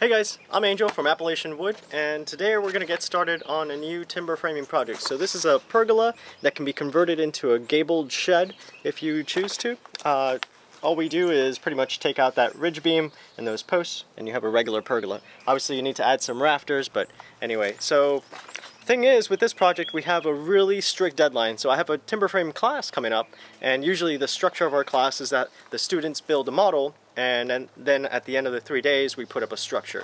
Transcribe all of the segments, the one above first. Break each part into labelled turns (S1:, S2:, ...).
S1: Hey guys, I'm Angel from Appalachian Wood, and today we're going to get started on a new timber framing project. So this is a pergola that can be converted into a gabled shed if you choose to. All we do is pretty much take out that ridge beam and those posts, and you have a regular pergola. Obviously you need to add some rafters, but anyway. So thing is, with this project we have a really strict deadline. So I have a timber frame class coming up, and usually the structure of our class is that the students build a model, and then at the end of the 3 days we put up a structure.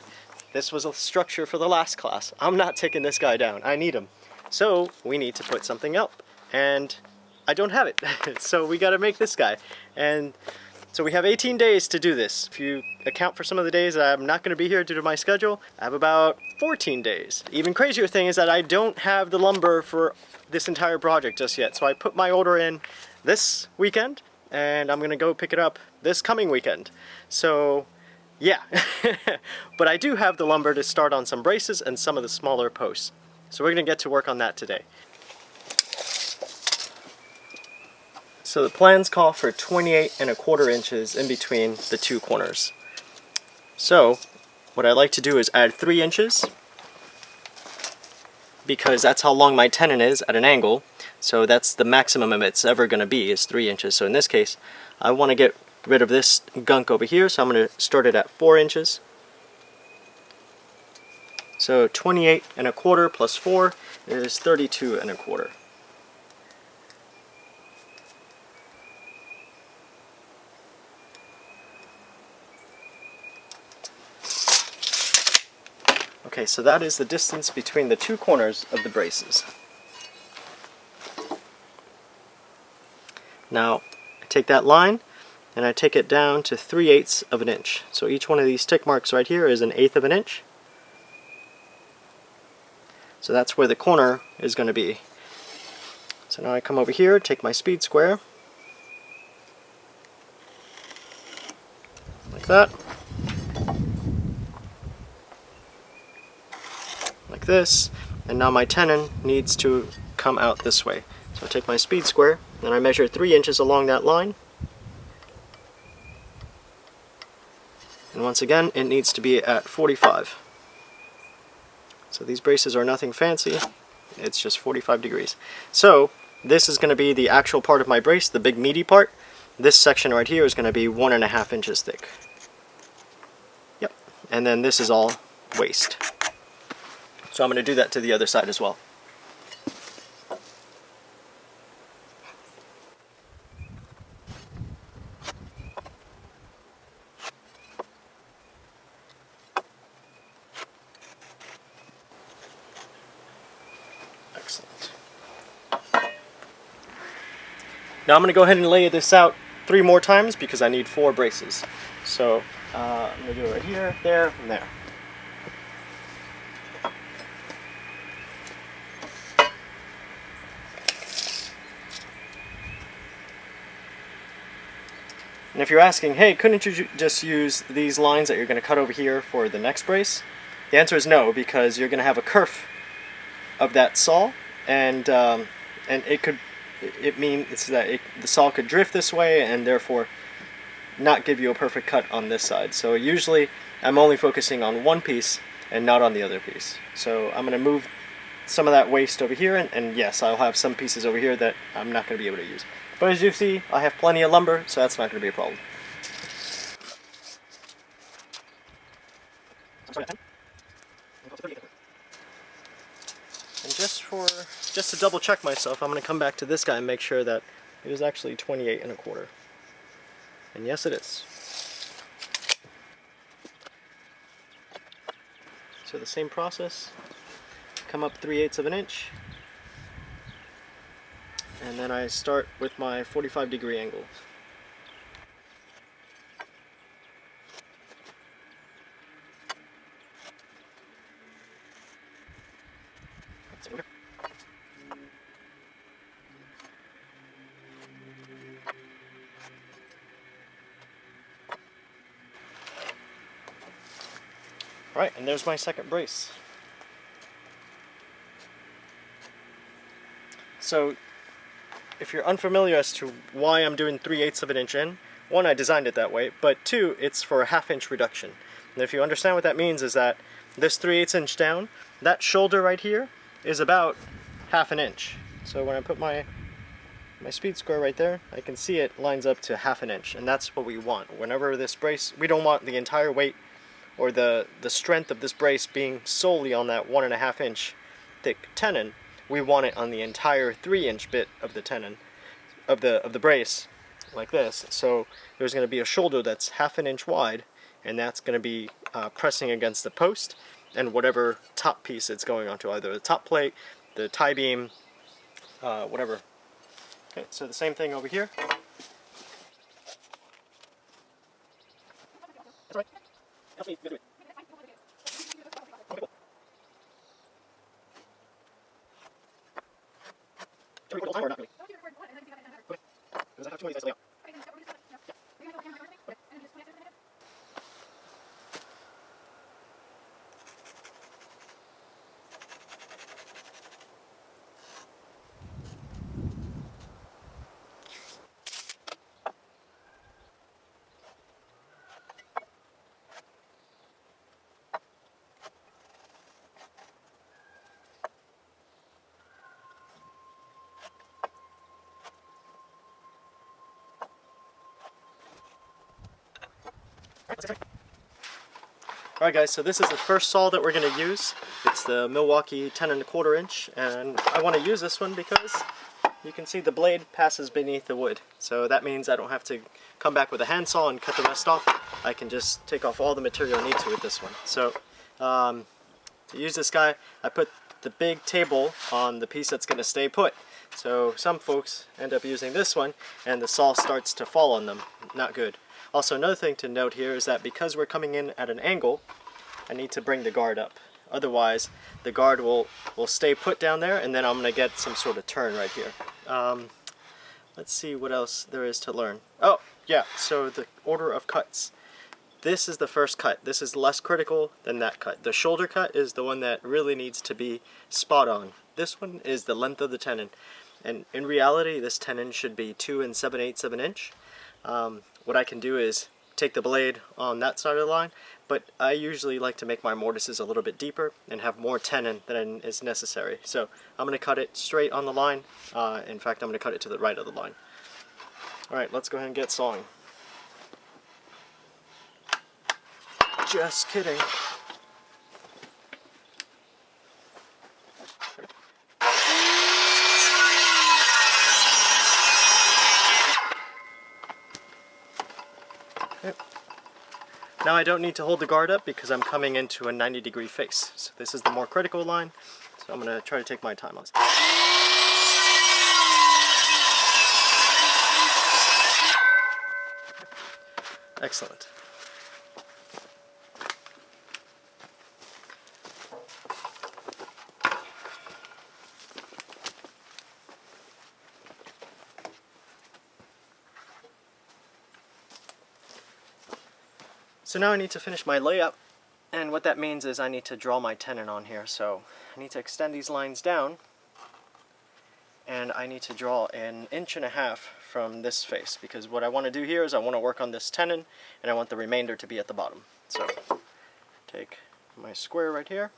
S1: This was a structure for the last class. I'm not taking this guy down. I need him. So we need to put something up, and I don't have it. So we got to make this guy. And so we have 18 days to do this. If you account for some of the days that I'm not going to be here due to my schedule, I have about 14 days. Even crazier thing is that I don't have the lumber for this entire project just yet. So I put my order in this weekend, and I'm going to go pick it up this coming weekend. So yeah, but I do have the lumber to start on some braces and some of the smaller posts. So we're going to get to work on that today. So the plans call for 28¼ inches in between the two corners. So what I like to do is add 3 inches, because that's how long my tenon is at an angle. So that's the maximum it's ever going to be, is 3 inches. So in this case, I want to get rid of this gunk over here, so I'm going to start it at 4 inches. So 28¼ plus 4 is 32¼ . Okay, so that is the distance between the two corners of the braces. Now, I take that line and I take it down to 3/8 of an inch. So each one of these tick marks right here is 1/8 of an inch. So that's where the corner is going to be. So now I come over here, take my speed square, like that, like this, and now my tenon needs to come out this way. So I take my speed square, and I measure 3 inches along that line. And once again, it needs to be at 45. So these braces are nothing fancy, it's just 45 degrees. So this is going to be the actual part of my brace, the big meaty part. This section right here is going to be 1½ inches thick. Yep, and then this is all waste. So I'm going to do that to the other side as well. Excellent. Now I'm going to go ahead and lay this out 3 more times because I need 4 braces. So I'm going to do it right here, there, and there. And if you're asking, hey, couldn't you just use these lines that you're going to cut over here for the next brace? The answer is no, because you're going to have a kerf of that saw, and it means that the saw could drift this way and therefore not give you a perfect cut on this side. So usually I'm only focusing on one piece and not on the other piece. So I'm going to move some of that waste over here, and yes, I'll have some pieces over here that I'm not going to be able to use. But as you see, I have plenty of lumber, so that's not going to be a problem. And just to double check myself, I'm going to come back to this guy and make sure that it is actually 28¼ . And yes, it is. So the same process, come up 3/8 of an inch, and then I start with my 45-degree angle. Alright, and there's my second brace. So if you're unfamiliar as to why I'm doing 3/8 of an inch in, one, I designed it that way, but two, it's for a 1/2 inch reduction. And if you understand what that means, is that this 3/8 inch down, that shoulder right here is about 1/2 inch. So when I put my speed square right there, I can see it lines up to 1/2 inch, and that's what we want. Whenever this brace, we don't want the entire weight or the strength of this brace being solely on that 1.5 inch thick tenon. We want it on the entire 3-inch bit of the tenon, of the brace, like this. So there's going to be a shoulder that's 1/2 inch wide, and that's going to be pressing against the post and whatever top piece it's going onto, either the top plate, the tie beam, whatever. Okay, so the same thing over here. That's right. Help me, you do it. Should we put time or not really? Okay. Because I have too many to lay out. Alright guys, so this is the first saw that we're going to use. It's the Milwaukee 10 1/4 inch, and I want to use this one because you can see the blade passes beneath the wood. So that means I don't have to come back with a handsaw and cut the rest off. I can just take off all the material I need to with this one. So to use this guy, I put the big table on the piece that's going to stay put. So some folks end up using this one and the saw starts to fall on them. Not good. Also, another thing to note here is that because we're coming in at an angle, I need to bring the guard up. Otherwise, the guard will stay put down there, and then I'm going to get some sort of turn right here. Let's see what else there is to learn. Oh, yeah, so the order of cuts. This is the first cut. This is less critical than that cut. The shoulder cut is the one that really needs to be spot on. This one is the length of the tenon. And in reality, this tenon should be 2 7/8 of an inch. What I can do is take the blade on that side of the line, but I usually like to make my mortises a little bit deeper and have more tenon than is necessary. So I'm going to cut it straight on the line. In fact, I'm going to cut it to the right of the line. Alright, let's go ahead and get sawing. Just kidding. Okay. Now I don't need to hold the guard up because I'm coming into a 90-degree face. So this is the more critical line. So I'm going to try to take my time on this. Excellent. So now I need to finish my layout, and what that means is I need to draw my tenon on here. So I need to extend these lines down, and I need to draw 1.5 inches from this face, because what I want to do here is I want to work on this tenon, and I want the remainder to be at the bottom. So take my square right here,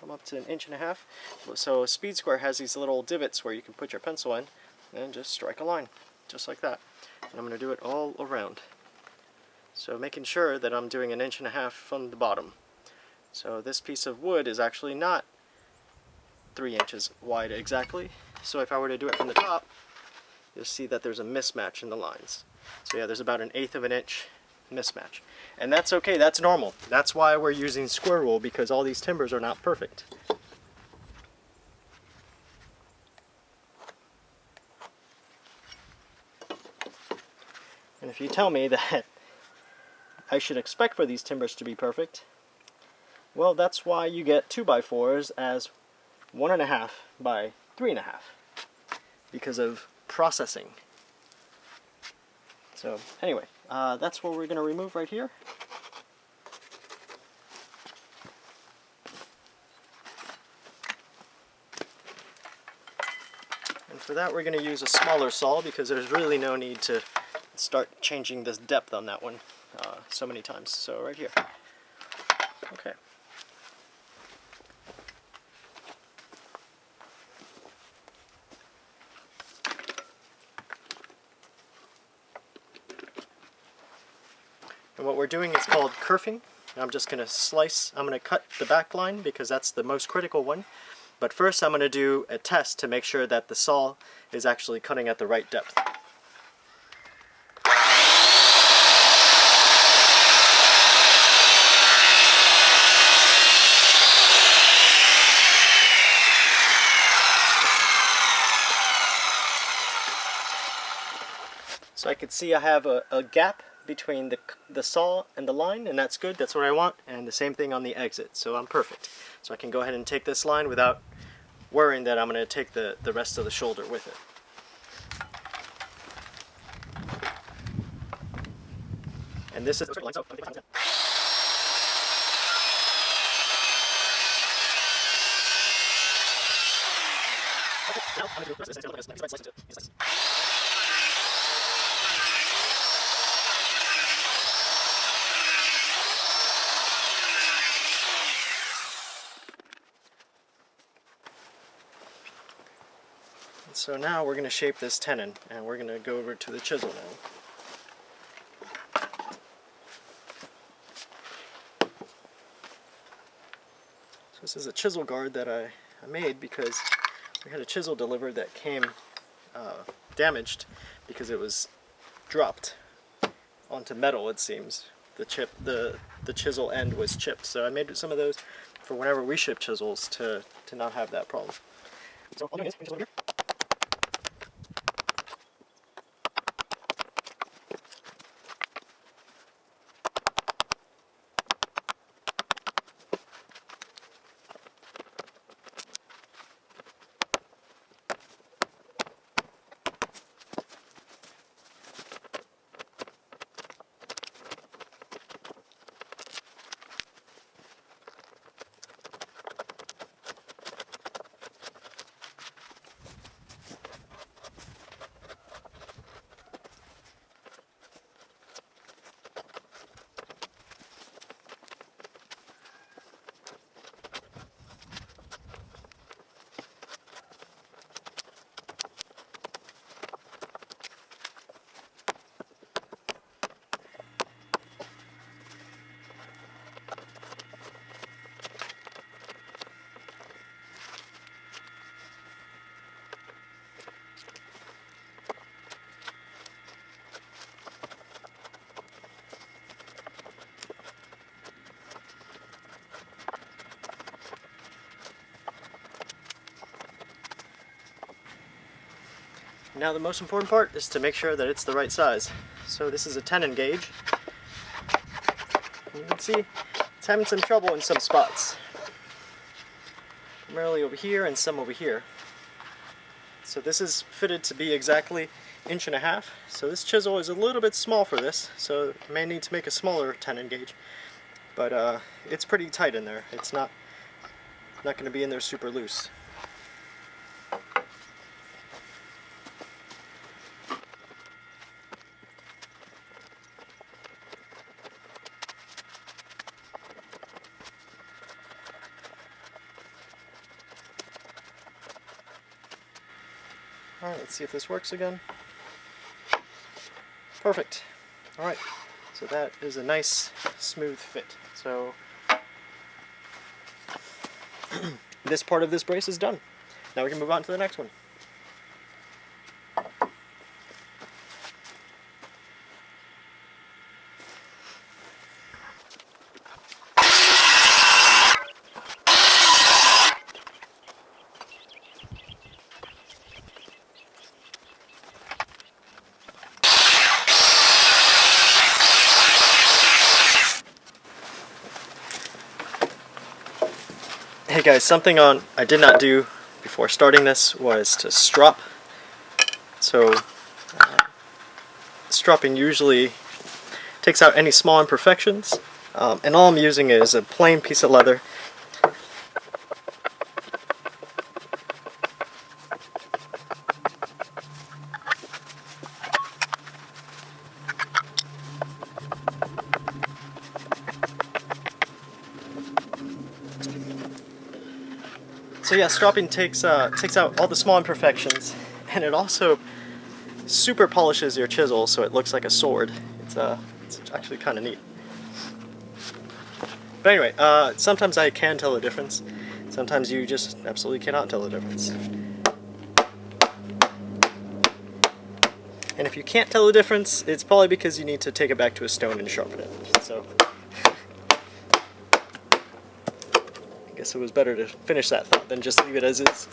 S1: come up to 1.5 inches. So a speed square has these little divots where you can put your pencil in, and just strike a line, just like that. And I'm going to do it all around. So making sure that I'm doing 1.5 inches from the bottom. So this piece of wood is actually not 3 inches wide exactly. So if I were to do it from the top, you'll see that there's a mismatch in the lines. So yeah, there's about 1/8 of an inch mismatch. And that's okay, that's normal. That's why we're using square rule, because all these timbers are not perfect. And if you tell me that I should expect for these timbers to be perfect, well, that's why you get 2x4s as 1.5 by 3.5, because of processing. So anyway, that's what we're going to remove right here. And for that we're going to use a smaller saw, because there's really no need to start changing this depth on that one. so many times. So right here. Okay. And what we're doing is called kerfing. I'm just going to slice, I'm going to cut the back line because that's the most critical one. But first I'm going to do a test to make sure that the saw is actually cutting at the right depth. So I can see I have a gap between the saw and the line, and that's good, that's what I want, and the same thing on the exit, so I'm perfect. So I can go ahead and take this line without worrying that I'm going to take the rest of the shoulder with it. And this is So now we're going to shape this tenon, and we're going to go over to the chisel now. So this is a chisel guard that I made because we had a chisel delivered that came damaged because it was dropped onto metal, it seems. The chisel end was chipped, so I made some of those for whenever we ship chisels to not have that problem. So I'll do this, bring chisel over here. Now the most important part is to make sure that it's the right size. So this is a tenon gauge. You can see it's having some trouble in some spots. Primarily over here and some over here. So this is fitted to be exactly 1.5 inches. So this chisel is a little bit small for this, so I may need to make a smaller tenon gauge. But it's pretty tight in there. It's not going to be in there super loose. Alright, let's see if this works again. Perfect. Alright, so that is a nice smooth fit. So this part of this brace is done. Now we can move on to the next one. Hey guys, something I did not do before starting this was to strop. So stropping usually takes out any small imperfections, and all I'm using is a plain piece of leather. So yeah, stropping takes out all the small imperfections, and it also super polishes your chisel so it looks like a sword. It's actually kind of neat. But anyway, sometimes I can tell the difference. Sometimes you just absolutely cannot tell the difference. And if you can't tell the difference, it's probably because you need to take it back to a stone and sharpen it. So I guess it was better to finish that thought than just leave it as is.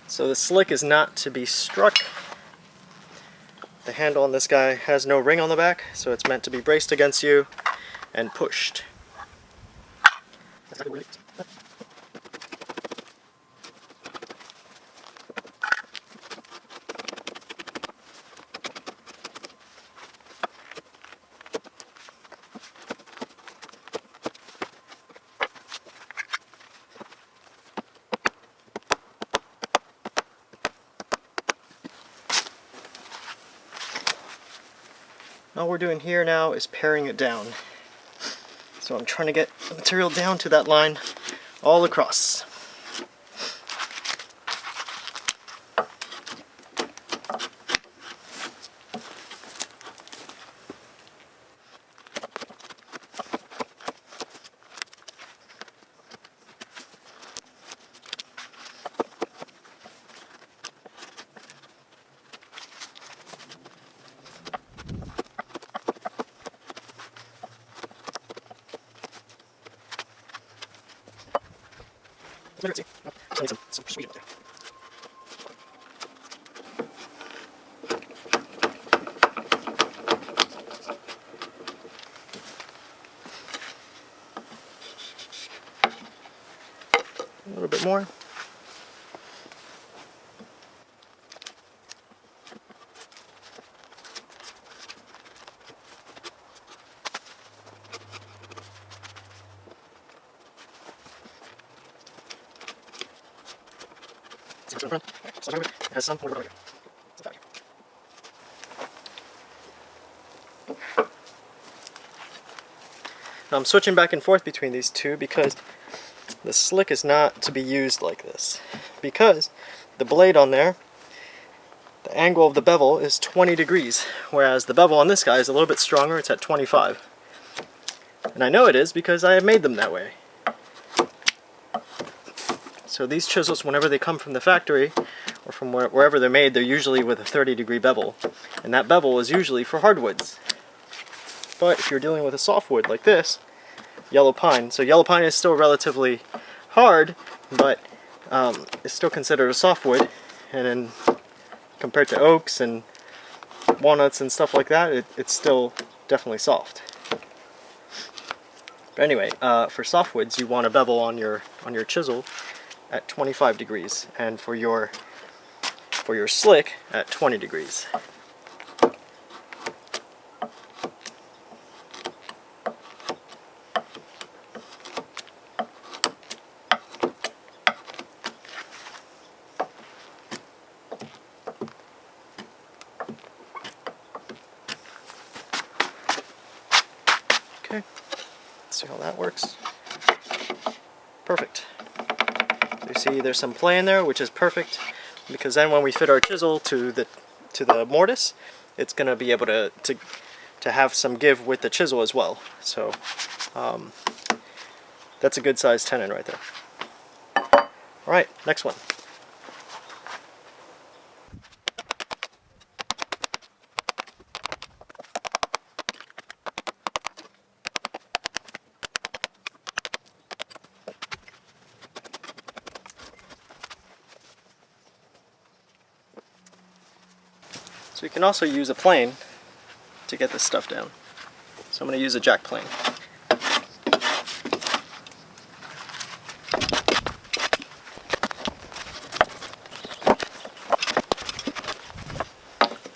S1: So the slick is not to be struck. The handle on this guy has no ring on the back, so it's meant to be braced against you and pushed. All we're doing here now is paring it down. So I'm trying to get the material down to that line all across. A little bit more. Now I'm switching back and forth between these two because the slick is not to be used like this. Because the blade on there, the angle of the bevel is 20 degrees, whereas the bevel on this guy is a little bit stronger, it's at 25. And I know it is because I have made them that way. So these chisels, whenever they come from the factory, or from wherever they're made, they're usually with a 30-degree bevel. And that bevel is usually for hardwoods. But if you're dealing with a softwood like this, yellow pine, so yellow pine is still relatively hard, but it's still considered a softwood. And then compared to oaks and walnuts and stuff like that, it's still definitely soft. But anyway, for softwoods, you want a bevel on your chisel at 25 degrees, and for your slick at 20 degrees. Okay, let's see how that works. Perfect. So you see there's some play in there, which is perfect, because then when we fit our chisel to the mortise, it's going to be able to have some give with the chisel as well. So that's a good sized tenon right there. Alright, next one. So you can also use a plane to get this stuff down. So I'm going to use a jack plane.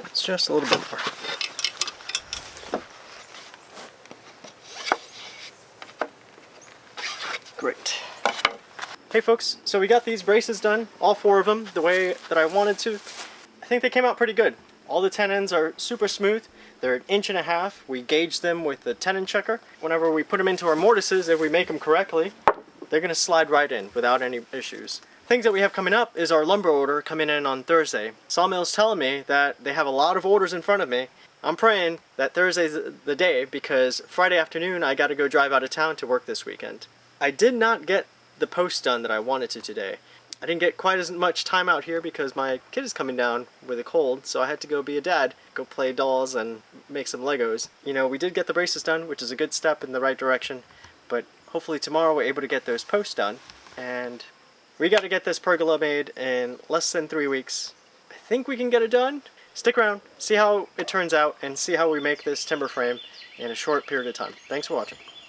S1: It's just a little bit more. Great. Hey folks, so we got these braces done, all 4 of them, the way that I wanted to. I think they came out pretty good. All the tenons are super smooth. They're 1.5 inches. We gauge them with the tenon checker. Whenever we put them into our mortises, if we make them correctly, they're going to slide right in without any issues. Things that we have coming up is our lumber order coming in on Thursday. Sawmill's telling me that they have a lot of orders in front of me. I'm praying that Thursday's the day because Friday afternoon I got to go drive out of town to work this weekend. I did not get the post done that I wanted to today. I didn't get quite as much time out here because my kid is coming down with a cold, so I had to go be a dad, go play dolls and make some Legos. You know, we did get the braces done, which is a good step in the right direction, but hopefully tomorrow we're able to get those posts done, and we got to get this pergola made in less than 3 weeks. I think we can get it done. Stick around, see how it turns out, and see how we make this timber frame in a short period of time. Thanks for watching.